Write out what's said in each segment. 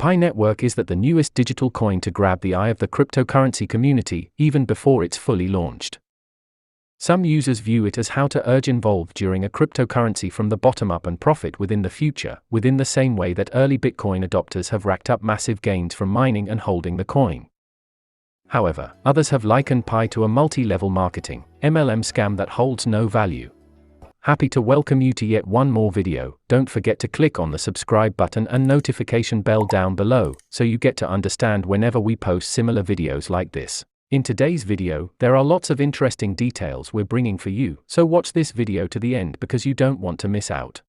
Pi Network is the newest digital coin to grab the eye of the cryptocurrency community, even before it's fully launched. Some users view it as how to urge involved during a cryptocurrency from the bottom up and profit within the future, within the same way that early Bitcoin adopters have racked up massive gains from mining and holding the coin. However, others have likened Pi to a multi-level marketing, MLM scam that holds no value. Happy to welcome you to yet one more video. Don't forget to click on the subscribe button and notification bell down below, so you get to understand whenever we post similar videos like this. In today's video, there are lots of interesting details we're bringing for you, so watch this video to the end because you don't want to miss out.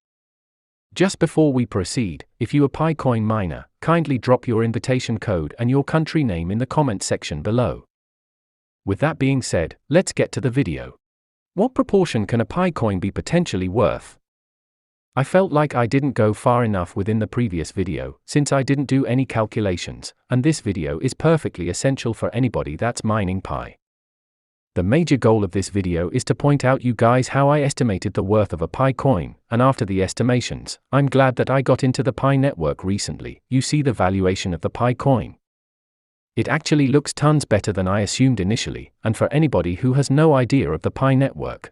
Just before we proceed, if you are Pi coin miner, kindly drop your invitation code and your country name in the comment section below. With that being said, let's get to the video. What proportion can a Pi coin be potentially worth? I felt like I didn't go far enough within the previous video, since I didn't do any calculations, and this video is perfectly essential for anybody that's mining Pi. The major goal of this video is to point out you guys how I estimated the worth of a Pi coin, and after the estimations, I'm glad that I got into the Pi network recently. You see the valuation of the Pi coin. It actually looks tons better than I assumed initially, and for anybody who has no idea of the Pi network.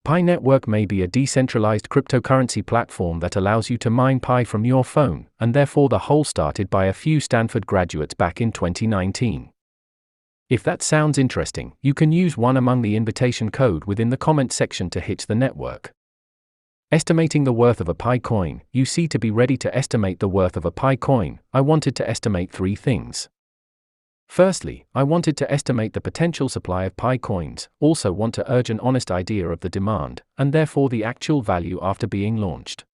Pi network may be a decentralized cryptocurrency platform that allows you to mine Pi from your phone, and therefore the whole started by a few Stanford graduates back in 2019. If that sounds interesting, you can use one among the invitation code within the comment section to hitch the network. Estimating the worth of a Pi coin. You see, to be ready to estimate the worth of a Pi coin, I wanted to estimate three things. Firstly, I wanted to estimate the potential supply of Pi coins, also want to urge an honest idea of the demand, and therefore the actual value after being launched.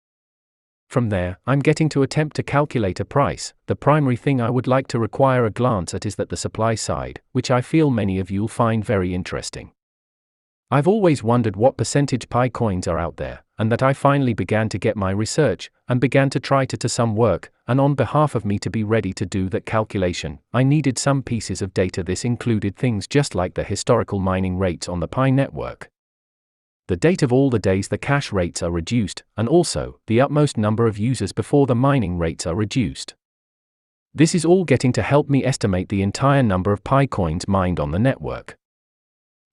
From there, I'm getting to attempt to calculate a price. The primary thing I would like to require a glance at is that the supply side, which I feel many of you'll find very interesting. I've always wondered what percentage Pi coins are out there, and that I finally began to get my research, and began to try to some work, and on behalf of me to be ready to do that calculation, I needed some pieces of data. This included things just like the historical mining rates on the Pi network, the date of all the days the cash rates are reduced, and also, the utmost number of users before the mining rates are reduced. This is all getting to help me estimate the entire number of Pi coins mined on the network.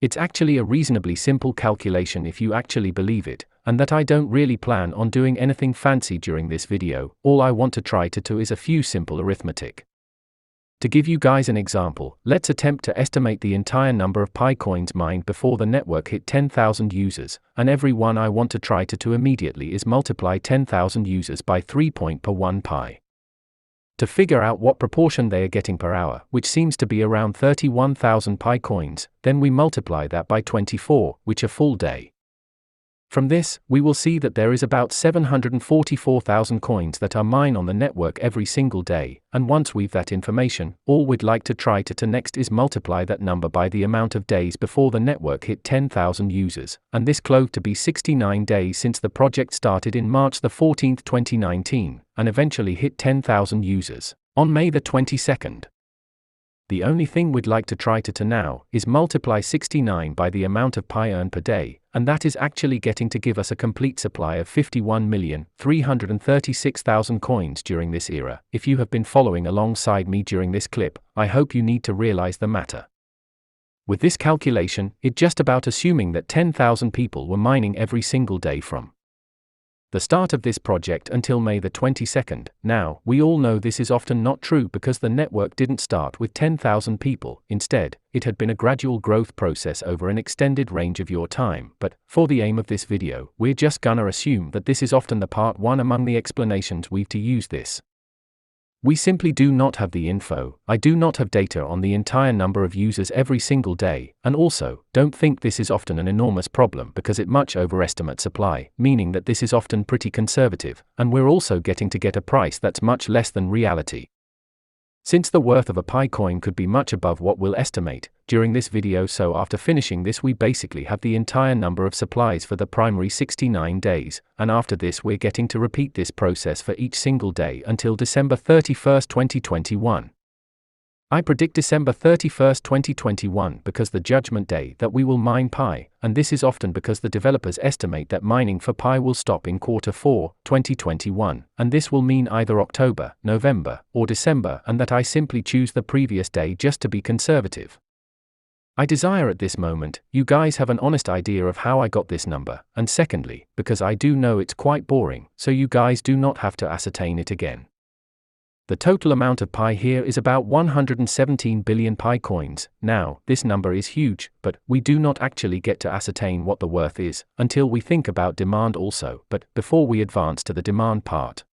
It's actually a reasonably simple calculation if you actually believe it, and that I don't really plan on doing anything fancy during this video. All I want to try to do is a few simple arithmetic. To give you guys an example, let's attempt to estimate the entire number of Pi coins mined before the network hit 10,000 users, and every one I want to try to do immediately is multiply 10,000 users by 3 per 1 Pi. To figure out what proportion they are getting per hour, which seems to be around 31,000 Pi coins, then we multiply that by 24, which a full day. From this, we will see that there is about 744,000 coins that are mined on the network every single day, and once we've that information, all we'd like to try to next is multiply that number by the amount of days before the network hit 10,000 users, and this clove to be 69 days since the project started in March 14, 2019, and eventually hit 10,000 users on May 22nd. The only thing we'd like to try to now is multiply 69 by the amount of Pi earned per day, and that is actually getting to give us a complete supply of 51,336,000 coins during this era. If you have been following alongside me during this clip, I hope you need to realize the matter. With this calculation, it's just about assuming that 10,000 people were mining every single day from the start of this project until May 22nd. Now, we all know this is often not true because the network didn't start with 10,000 people. Instead, it had been a gradual growth process over an extended range of your time. But, for the aim of this video, we're just gonna assume that this is often the part one among the explanations we've to use this. We simply do not have the info. I do not have data on the entire number of users every single day, and also, don't think this is often an enormous problem because it much overestimates supply, meaning that this is often pretty conservative, and we're also getting to get a price that's much less than reality. Since the worth of a Pi coin could be much above what we'll estimate during this video, so after finishing this we basically have the entire number of supplies for the primary 69 days, and after this we're getting to repeat this process for each single day until December 31st, 2021. I predict December 31st, 2021 because the judgment day that we will mine Pi, and this is often because the developers estimate that mining for Pi will stop in Q4, 2021, and this will mean either October, November, or December, and that I simply choose the previous day just to be conservative. I desire at this moment, you guys have an honest idea of how I got this number, and secondly, because I do know it's quite boring, so you guys do not have to ascertain it again. The total amount of Pi here is about 117 billion Pi coins. Now, this number is huge, but we do not actually get to ascertain what the worth is, until we think about demand also, but before we advance to the demand part,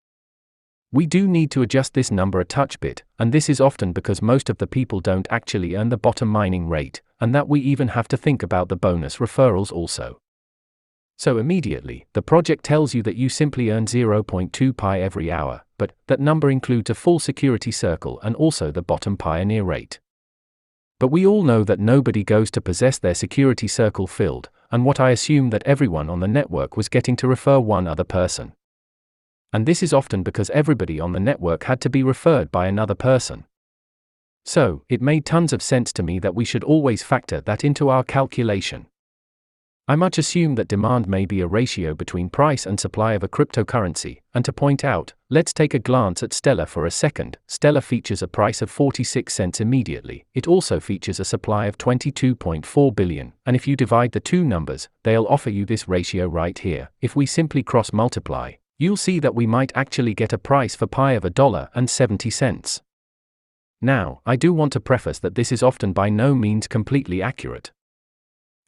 we do need to adjust this number a touch bit, and this is often because most of the people don't actually earn the bottom mining rate, and that we even have to think about the bonus referrals also. So immediately, the project tells you that you simply earn 0.2 Pi every hour, but that number includes a full security circle and also the bottom pioneer rate. But we all know that nobody goes to possess their security circle filled, and what I assume that everyone on the network was getting to refer one other person. And this is often because everybody on the network had to be referred by another person. So, it made tons of sense to me that we should always factor that into our calculation. I much assume that demand may be a ratio between price and supply of a cryptocurrency, and to point out, let's take a glance at Stellar for a second. Stellar features a price of 46 cents immediately. It also features a supply of 22.4 billion, and if you divide the two numbers, they'll offer you this ratio right here. If we simply cross-multiply, you'll see that we might actually get a price for Pi of $1.70. Now, I do want to preface that this is often by no means completely accurate.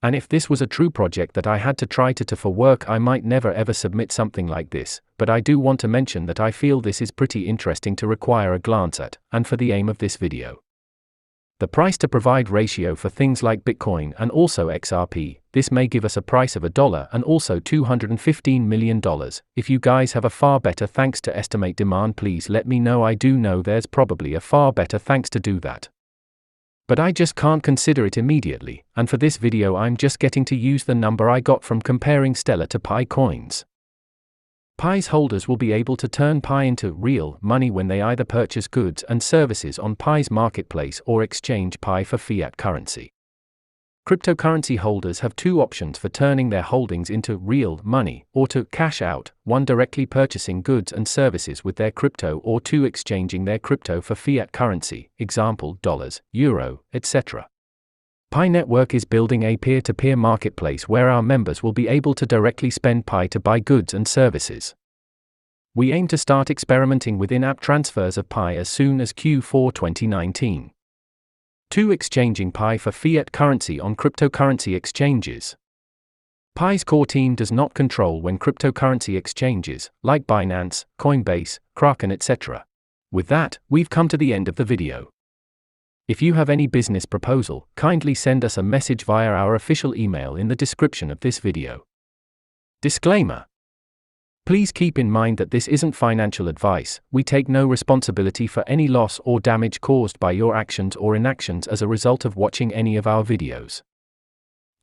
And if this was a true project that I had to try to for work, I might never ever submit something like this, but I do want to mention that I feel this is pretty interesting to require a glance at, and for the aim of this video. The price to provide ratio for things like Bitcoin and also XRP, this may give us a price of $1 and also $215 million. If you guys have a far better thanks to estimate demand, please let me know. I do know there's probably a far better thanks to do that. But I just can't consider it immediately, and for this video I'm just getting to use the number I got from comparing Stellar to Pi coins. Pi's holders will be able to turn Pi into real money when they either purchase goods and services on Pi's marketplace or exchange Pi for fiat currency. Cryptocurrency holders have two options for turning their holdings into real money, or to cash out, one directly purchasing goods and services with their crypto, or two exchanging their crypto for fiat currency, example dollars, euro, etc. Pi Network is building a peer-to-peer marketplace where our members will be able to directly spend Pi to buy goods and services. We aim to start experimenting with in-app transfers of Pi as soon as Q4 2019. 2. Exchanging Pi for fiat currency on cryptocurrency exchanges. Pi's core team does not control when cryptocurrency exchanges, like Binance, Coinbase, Kraken, etc. With that, we've come to the end of the video. If you have any business proposal, kindly send us a message via our official email in the description of this video. Disclaimer. Please keep in mind that this isn't financial advice. We take no responsibility for any loss or damage caused by your actions or inactions as a result of watching any of our videos.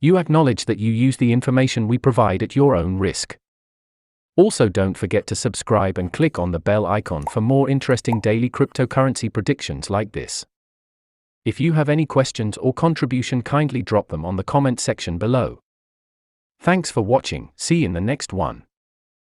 You acknowledge that you use the information we provide at your own risk. Also, don't forget to subscribe and click on the bell icon for more interesting daily cryptocurrency predictions like this. If you have any questions or contribution, kindly drop them on the comment section below. Thanks for watching. See you in the next one.